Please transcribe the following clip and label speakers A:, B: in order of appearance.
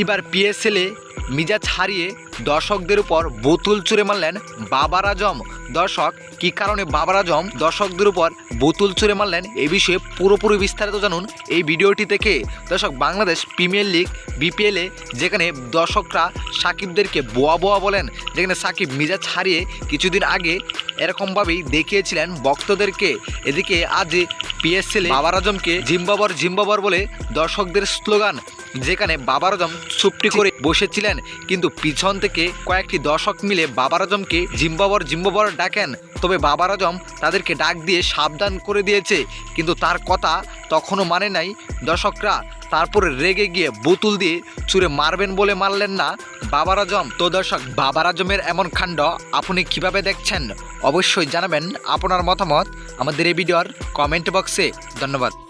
A: এবার পিএসএলে মিজাজ হারিয়ে দর্শকদের উপর বোতল ছুঁড়ে মারলেন বাবার আজম। দর্শক কী কারণে বাবার আজম দর্শকদের উপর বোতল ছুঁড়ে মারলেন এই বিষয়ে পুরোপুরি বিস্তারিত জানুন এই ভিডিওটি থেকে। দর্শক বাংলাদেশ প্রিমিয়ার লিগ বিপিএলে যেখানে দর্শকরা সাকিবদেরকে বোয়া বোয়া বলেন, যেখানে সাকিব মিজাজ হারিয়ে কিছুদিন আগে এরকমভাবেই দেখিয়েছিলেন ভক্তদেরকে, এদিকে আজ পিএসএলে বাবার আজমকে জিম্বাবর জিম্বাবর বলে দর্শকদের স্লোগান, যেখানে বাবার আজম চুপটি করে বসেছিলেন কিন্তু পিছন থেকে কয়েকটি দর্শক মিলে বাবার আজমকে জিম্বাবর জিম্বাবর ডাকেন। তবে বাবার আজম তাদেরকে ডাক দিয়ে সাবধান করে দিয়েছে, কিন্তু তার কথা তখনও মানে নাই দর্শকরা। তারপরে রেগে গিয়ে বোতল দিয়ে ছুঁড়ে মারবেন বলে মারলেন না বাবার আজম। তো দর্শক বাবার আজমের এমন কাণ্ড আপনি কিভাবে দেখছেন অবশ্যই জানাবেন আপনার মতামত আমাদের এই ভিডিওর কমেন্ট বক্সে। ধন্যবাদ।